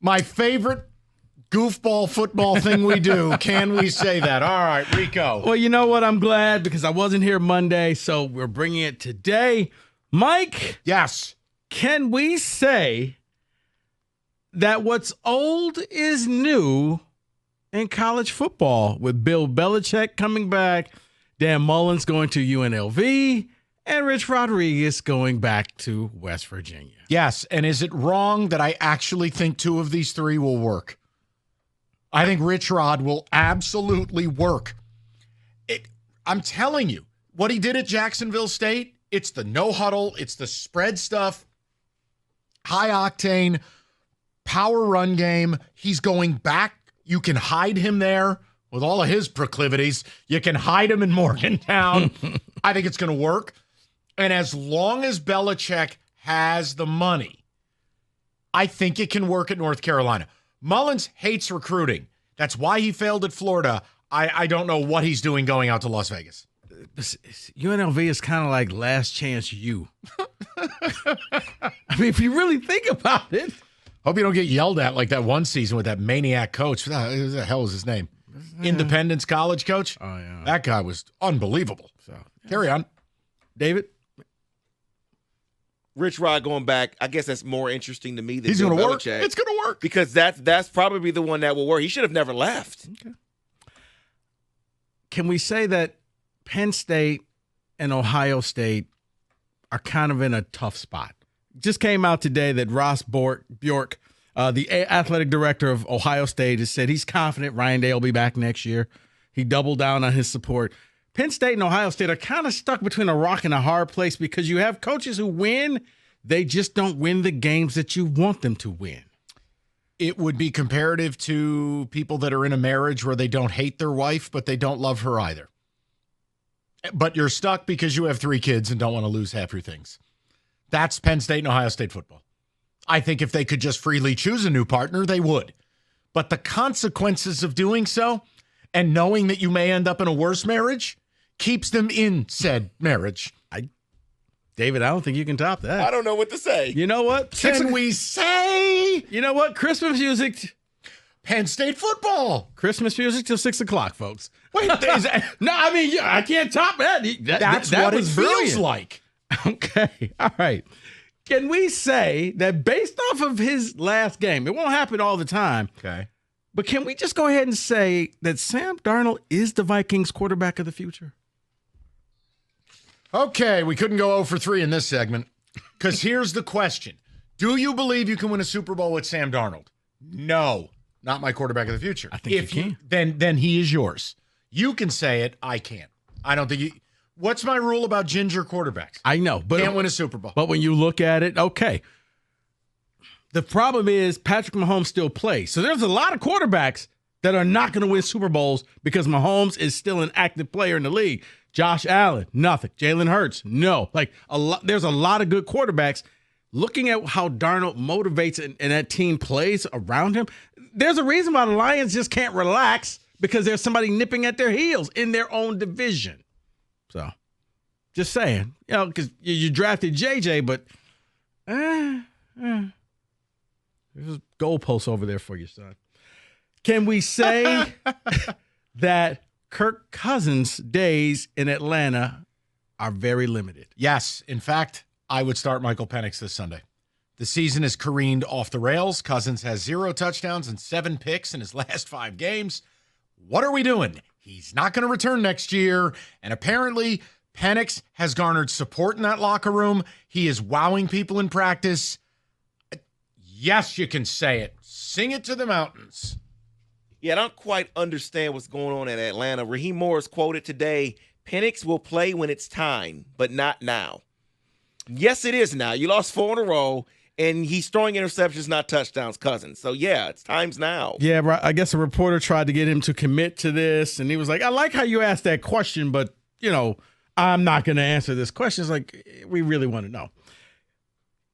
My favorite goofball football thing we do. Can we say that? All right, Rico. Well, you know what? I'm glad because I wasn't here Monday, so we're bringing it today. Mike? Yes. Can we say that what's old is new in college football with Bill Belichick coming back, Dan Mullen's going to UNLV, and Rich Rodriguez going back to West Virginia? Yes, and is it wrong that I actually think two of these three will work? I think Rich Rod will absolutely work. I'm telling you, what he did at Jacksonville State, it's the no huddle, it's the spread stuff, high octane, power run game. He's going back. You can hide him there with all of his proclivities. You can hide him in Morgantown. I think it's going to work. And as long as Belichick has the money, I think it can work at North Carolina. Mullins hates recruiting. That's why he failed at Florida. I don't know what he's doing going out to Las Vegas. UNLV is kind of like Last Chance U. I mean, if you really think about it. Hope you don't get yelled at like that one season with that maniac coach. What the hell was his name? Independence College coach? Oh, yeah. That guy was unbelievable. So carry on. David? Rich Rod going back, I guess that's more interesting to me than He's going to work. Belichick. It's going to work. Because that's probably the one that will work. He should have never left. Okay. Can we say that Penn State and Ohio State are kind of in a tough spot? Just came out today that Ross Bjork, the athletic director of Ohio State, has said he's confident Ryan Day will be back next year. He doubled down on his support. Penn State and Ohio State are kind of stuck between a rock and a hard place because you have coaches who win. They just don't win the games that you want them to win. It would be comparative to people that are in a marriage where they don't hate their wife, but they don't love her either. But you're stuck because you have 3 kids and don't want to lose half your things. That's Penn State and Ohio State football. I think if they could just freely choose a new partner, they would. But the consequences of doing so and knowing that you may end up in a worse marriage keeps them in said marriage. David, I don't think you can top that. I don't know what to say. You know what? Can we say? You know what? Christmas music. Penn State football. Christmas music till 6 o'clock, folks. Wait, is that, No, I mean, I can't top that. that's that what it was feels brilliant. like. Okay. All right. Can we say that based off of his last game, it won't happen all the time, Okay. but can we just go ahead and say that Sam Darnold is the Vikings quarterback of the future? Okay, we couldn't go 0 for 3 in this segment because here's the question. Do you believe you can win a Super Bowl with Sam Darnold? No, not my quarterback of the future. I think if you can. Then he is yours. You can say it. I can't. I don't think you. What's my rule about ginger quarterbacks? I know, but Can't win a Super Bowl. But when you look at it, okay. The problem is Patrick Mahomes still plays. So there's a lot of quarterbacks that are not going to win Super Bowls because Mahomes is still an active player in the league. Josh Allen, nothing. Jalen Hurts, no. There's a lot of good quarterbacks. Looking at how Darnold motivates and that team plays around him, there's a reason why the Lions just can't relax because there's somebody nipping at their heels in their own division. So, just saying. You know, because you drafted JJ, but there's a goalpost over there for you, son. Can we say that Kirk Cousins' days in Atlanta are very limited? Yes. In fact, I would start Michael Penix this Sunday. The season is careened off the rails. Cousins has 0 touchdowns and 7 picks in his last 5 games. What are we doing? He's not going to return next year. And apparently, Penix has garnered support in that locker room. He is wowing people in practice. Yes, you can say it. Sing it to the mountains. Yeah, I don't quite understand what's going on in Atlanta. Raheem Morris quoted today, Penix will play when it's time, but not now. Yes, it is now. You lost 4 in a row, and he's throwing interceptions, not touchdowns, Cousins. So, yeah, it's times now. Yeah, right. I guess a reporter tried to get him to commit to this, and he was like, I like how you asked that question, but, I'm not going to answer this question. It's like, we really want to know.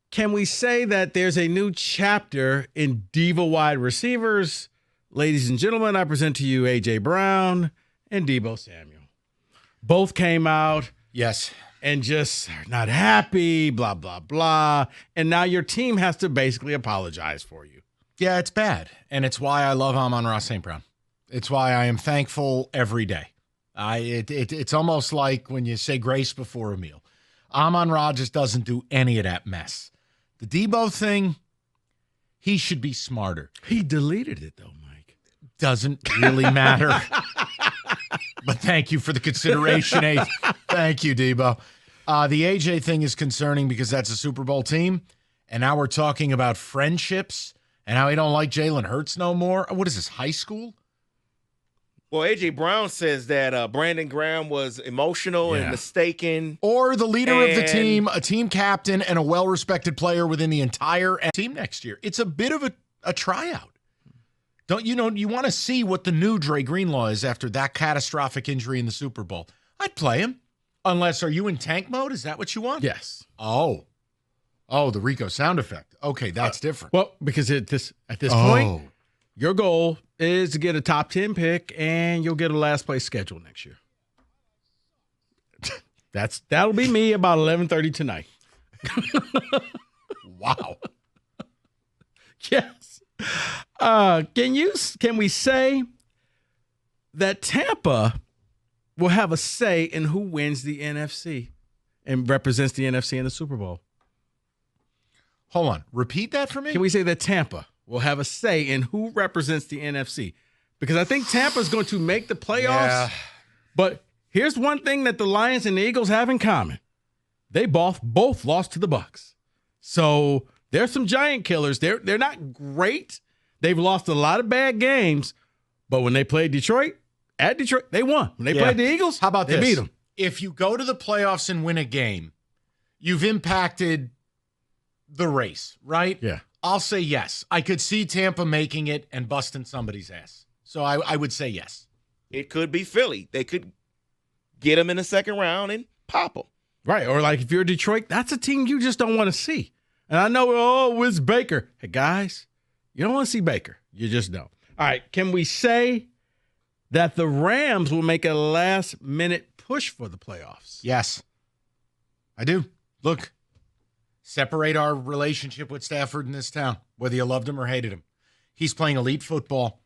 Can we say that there's a new chapter in Diva wide receivers? Ladies and gentlemen, I present to you A.J. Brown and Deebo Samuel. Both came out. Yes. And just are not happy, blah, blah, blah. And now your team has to basically apologize for you. Yeah, it's bad. And it's why I love Amon-Ra St. Brown. It's why I am thankful every day. It's almost like when you say grace before a meal. Amon-Ra just doesn't do any of that mess. The Debo thing, he should be smarter. He deleted it, though, Mike. Doesn't really matter. But thank you for the consideration, Ace. Thank you, Debo. The AJ thing is concerning because that's a Super Bowl team. And now we're talking about friendships and how he don't like Jalen Hurts no more. What is this, high school? Well, A.J. Brown says that Brandon Graham was emotional and mistaken. Or the leader of the team, a team captain, and a well-respected player within the entire team next year. It's a bit of a tryout. Don't you know, you want to see what the new Dre Greenlaw is after that catastrophic injury in the Super Bowl. I'd play him. Unless, are you in tank mode? Is that what you want? Yes. Oh, the Rico sound effect. Okay, that's different. Well, because at this point, your goal is to get a top 10 pick, and you'll get a last place schedule next year. That'll be me about 11:30 tonight. Wow. Yes. Can we say that Tampa will have a say in who wins the NFC and represents the NFC in the Super Bowl? Hold on. Repeat that for me? Can we say that Tampa will have a say in who represents the NFC? Because I think Tampa is going to make the playoffs. Yeah. But here's one thing that the Lions and the Eagles have in common. They both lost to the Bucs. So there's some giant killers. They're not great. They've lost a lot of bad games. But when they played Detroit, at Detroit, they won. When they played the Eagles, how about they this? beat them. If you go to the playoffs and win a game, you've impacted the race, right? Yeah. I'll say yes. I could see Tampa making it and busting somebody's ass. So I would say yes. It could be Philly. They could get them in the second round and pop them. Right. Or like if you're Detroit, that's a team you just don't want to see. And I know, it's Baker. Hey, guys, you don't want to see Baker. You just don't. All right. Can we say that the Rams will make a last-minute push for the playoffs? Yes. I do. Look, separate our relationship with Stafford in this town, whether you loved him or hated him. He's playing elite football.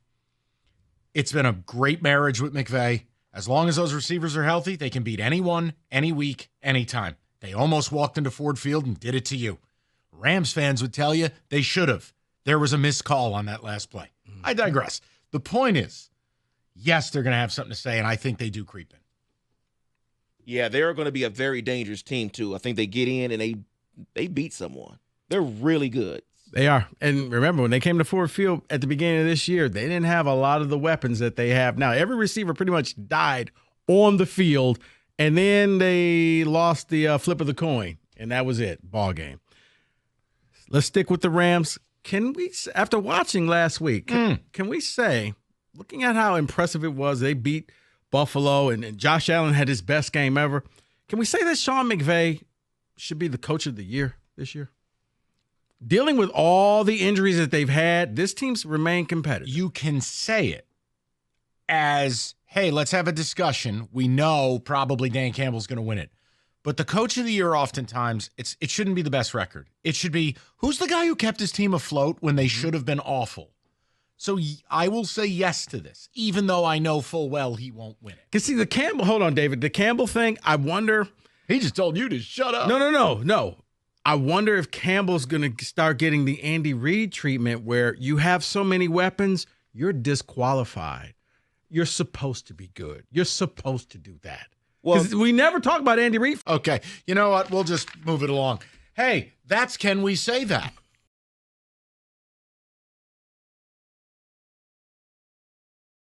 It's been a great marriage with McVay. As long as those receivers are healthy, they can beat anyone, any week, anytime. They almost walked into Ford Field and did it to you. Rams fans would tell you they should have. There was a missed call on that last play. I digress. The point is, yes, they're going to have something to say, and I think they do creep in. Yeah, they're going to be a very dangerous team, too. I think they get in and they beat someone. They're really good. They are. And remember, when they came to Ford Field at the beginning of this year, they didn't have a lot of the weapons that they have now. Every receiver pretty much died on the field, and then they lost the flip of the coin, and that was it, ball game. Let's stick with the Rams. Can we, after watching last week, can we say, looking at how impressive it was, they beat Buffalo, and Josh Allen had his best game ever, can we say that Sean McVay should be the coach of the year this year? Dealing with all the injuries that they've had, this team's remained competitive. You can say it as, hey, let's have a discussion. We know probably Dan Campbell's going to win it. But the coach of the year, oftentimes, it shouldn't be the best record. It should be, who's the guy who kept his team afloat when they should have been awful? So I will say yes to this, even though I know full well he won't win it. Because see, the Campbell, hold on, David. The Campbell thing, I wonder. He just told you to shut up. No. I wonder if Campbell's going to start getting the Andy Reid treatment where you have so many weapons, you're disqualified. You're supposed to be good. You're supposed to do that. Well, we never talk about Andy Reid. Okay. You know what? We'll just move it along. Hey, that's Can We Say That?